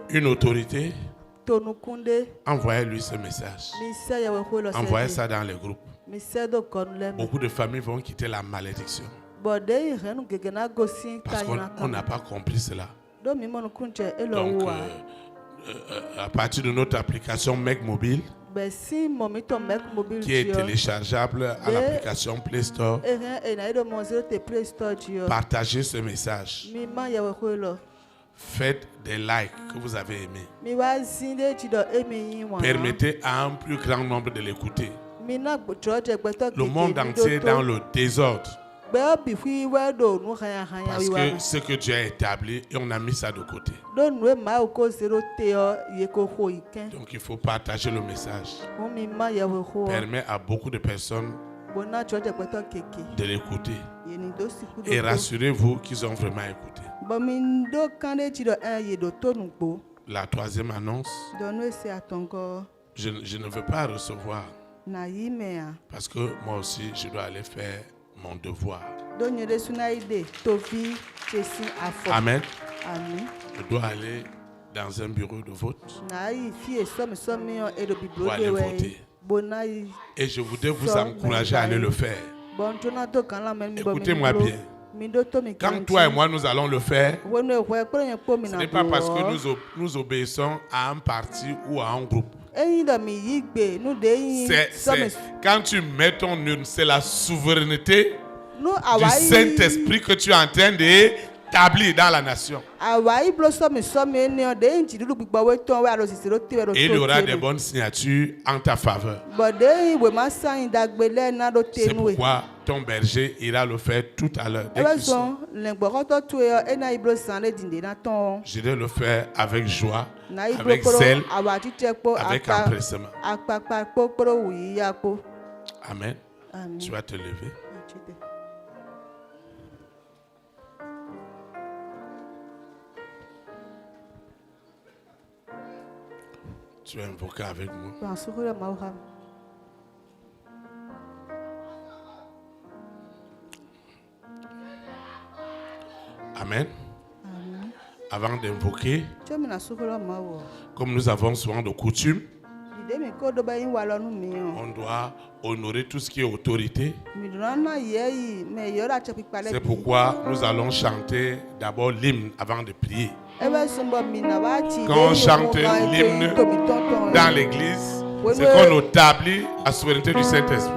une autorité, envoyez-lui ce message. Envoyez ça dans les groupes. Beaucoup de familles vont quitter la malédiction. Parce qu'on n'a pas compris cela. Donc, à partir de notre application Mec Mobile, qui est téléchargeable à l'application Play Store, partagez ce message. Faites des likes que vous avez aimés. Permettez à un plus grand nombre de l'écouter. Le monde entier est dans le désordre. Parce que ce que Dieu a établi, et on a mis ça de côté. Donc il faut partager le message. Permet à beaucoup de personnes de l'écouter. Et rassurez-vous qu'ils ont vraiment écouté. La troisième annonce, je ne veux pas recevoir. Parce que moi aussi, je dois aller faire mon devoir. Amen. Je dois aller dans un bureau de vote pour aller voter. Et je voudrais vous encourager à aller le faire. Écoutez-moi bien. Quand toi et moi nous allons le faire, ce n'est pas parce que nous obéissons à un parti ou à un groupe. Quand tu mets ton urne, c'est la souveraineté du Saint-Esprit que tu es en train d'établir dans la nation. Et il y aura des bonnes signatures en ta faveur. C'est pourquoi ton berger ira le faire tout à l'heure. Je vais le faire avec joie, avec zèle, avec empressement. Amen. Tu vas te lever. Tu vas invoquer avec moi. Amen. Avant d'invoquer, comme nous avons souvent de coutume, on doit honorer tout ce qui est autorité. C'est pourquoi nous allons chanter d'abord l'hymne avant de prier. Quand on chante l'hymne dans l'église, c'est qu'on établit la souveraineté du Saint-Esprit.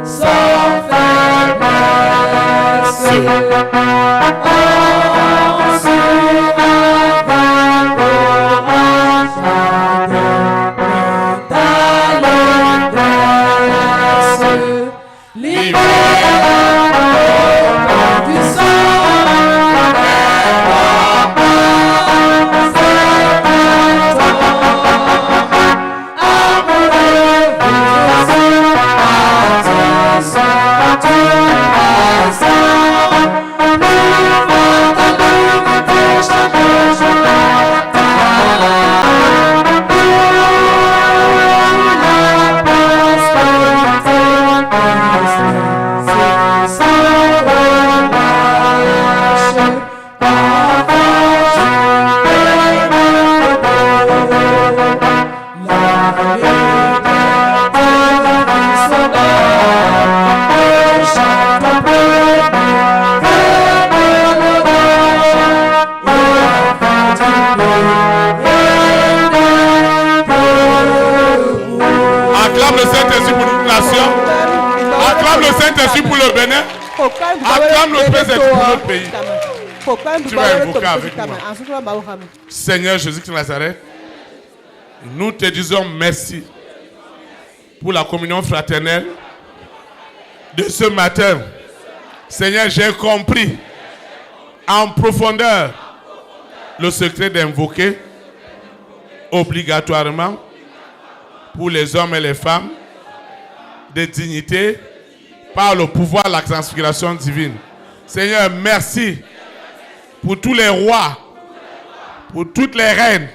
Sans faire mal. le Bénin. Acclame le Prince pour notre pays. Tu vas invoquer avec moi. Seigneur Jésus-Christ de Nazareth, nous te disons merci pour la communion fraternelle de ce matin. Seigneur, j'ai compris en profondeur le secret d'invoquer obligatoirement pour les hommes et les femmes de dignité par le pouvoir de la transfiguration divine. Seigneur, merci pour tous les rois, pour toutes les reines,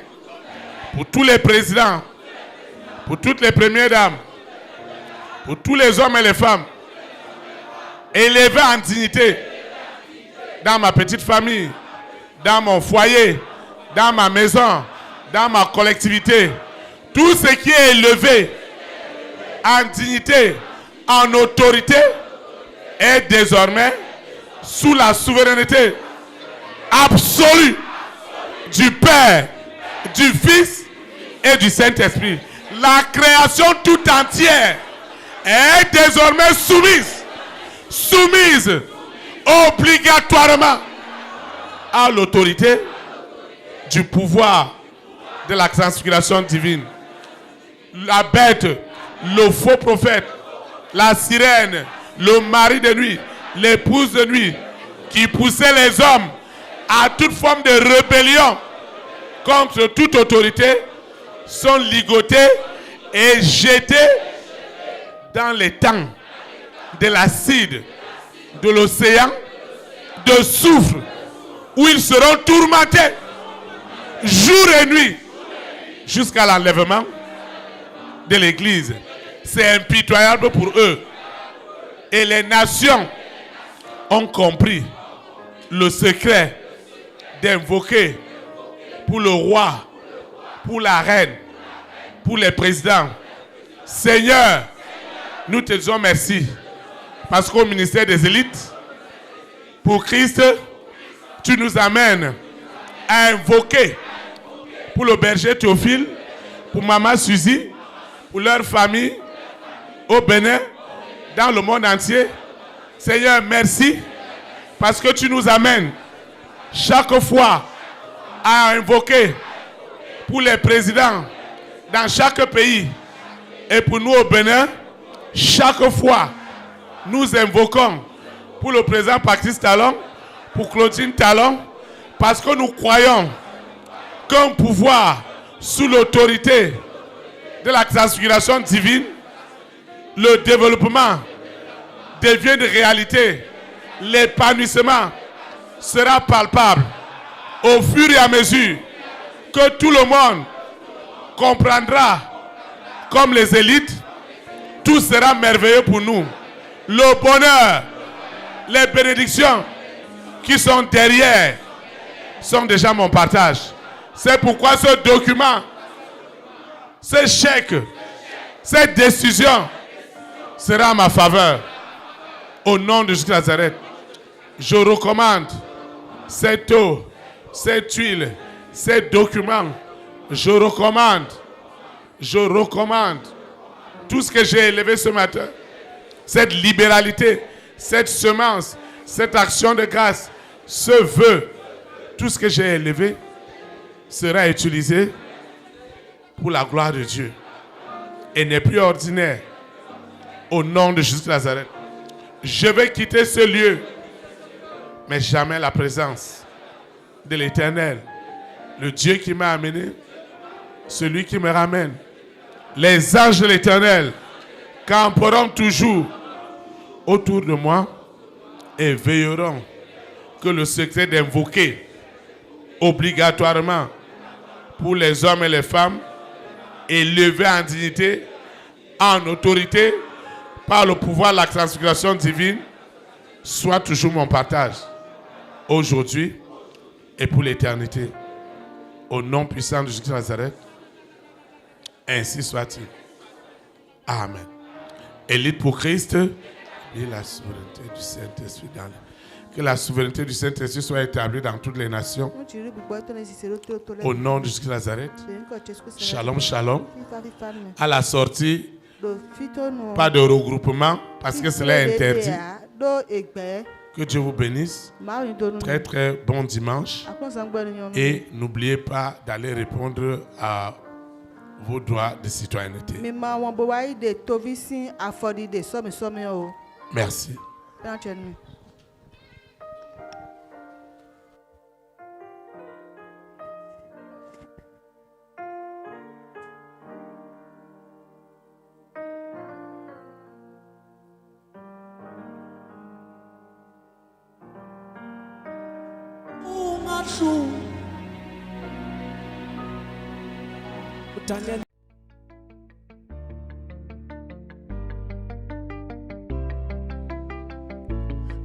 pour tous les présidents, pour toutes les premières dames, pour tous les hommes et les femmes élevés en dignité dans ma petite famille, dans mon foyer, dans ma maison, dans ma collectivité. Tout ce qui est élevé en dignité, en autorité, est désormais sous la souveraineté absolue du Père, du Fils et du Saint-Esprit. La création tout entière est désormais soumise obligatoirement à l'autorité du pouvoir de la transfiguration divine. La bête, le faux prophète, la sirène, le mari de nuit, l'épouse de nuit, qui poussait les hommes à toute forme de rébellion contre toute autorité, sont ligotés et jetés dans les temps de l'acide, de l'océan, de soufre, où ils seront tourmentés jour et nuit jusqu'à l'enlèvement de l'Église. C'est impitoyable pour eux. Et les nations ont compris le secret d'invoquer pour le roi, pour la reine, pour les présidents. Seigneur, nous te disons merci. Parce qu'au ministère des élites, pour Christ, tu nous amènes à invoquer pour le berger Théophile, pour Maman Suzy, pour leur famille, au Bénin, dans le monde entier. Seigneur, merci parce que tu nous amènes chaque fois à invoquer pour les présidents dans chaque pays. Et pour nous au Bénin, chaque fois, nous invoquons pour le président Patrice Talon, pour Claudine Talon, parce que nous croyons qu'un pouvoir sous l'autorité de la transfiguration divine, le développement devient de réalité. L'épanouissement sera palpable au fur et à mesure que tout le monde comprendra, comme les élites, tout sera merveilleux pour nous. Le bonheur, les bénédictions qui sont derrière sont déjà mon partage. C'est pourquoi ce document, ce chèque, cette décision sera en ma faveur. Au nom de Jésus de Nazareth, je recommande cette eau, cette huile, ces documents. Je recommande tout ce que j'ai élevé ce matin, cette libéralité, cette semence, cette action de grâce, ce vœu, tout ce que j'ai élevé sera utilisé pour la gloire de Dieu et n'est plus ordinaire. Au nom de Jésus de Nazareth, je vais quitter ce lieu, mais jamais la présence de l'Éternel, le Dieu qui m'a amené, celui qui me ramène. Les anges de l'Éternel camperont toujours autour de moi et veilleront que le secret d'invoquer obligatoirement pour les hommes et les femmes élevés en dignité, en autorité, par le pouvoir de la transfiguration divine, soit toujours mon partage, aujourd'hui et pour l'éternité. Au nom puissant de Jésus de Nazareth, ainsi soit-il. Amen. Élite pour Christ et la souveraineté du Saint-Esprit. Que la souveraineté du Saint-Esprit soit établie dans toutes les nations. Au nom de Jésus de Nazareth. Shalom, shalom. À la sortie, pas de regroupement parce que cela est interdit. Que Dieu vous bénisse. Très très bon dimanche. Et n'oubliez pas d'aller répondre à vos droits de citoyenneté. Merci.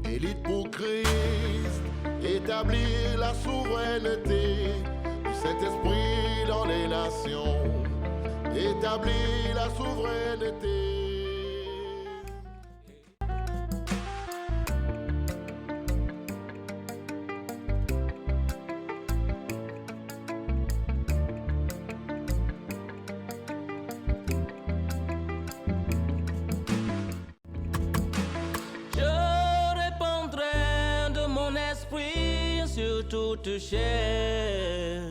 Élite pour Christ, établir la souveraineté du Saint-Esprit dans les nations, établir la souveraineté. Toute chair,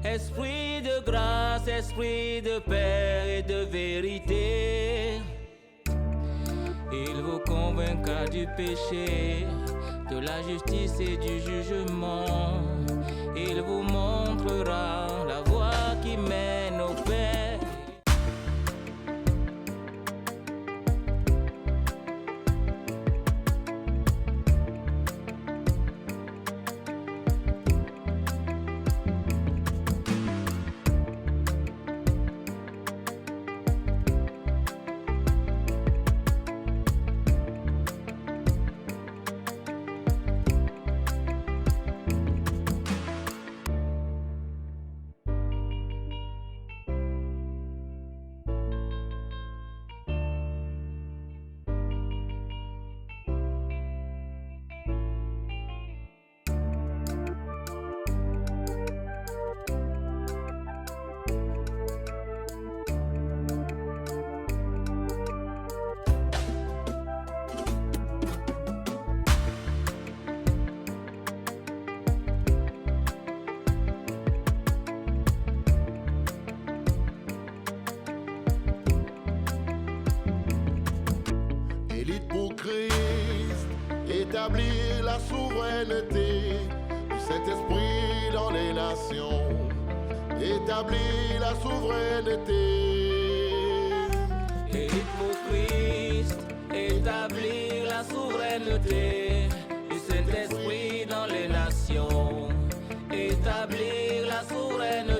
esprit de grâce, esprit de paix et de vérité, il vous convaincra du péché, de la justice et du jugement, il vous montrera la voie qui mène au Père. Établir la souveraineté du Saint-Esprit dans les nations, établir la souveraineté. Élite pour Christ, établir la souveraineté du Saint-Esprit dans les nations, établir la souveraineté.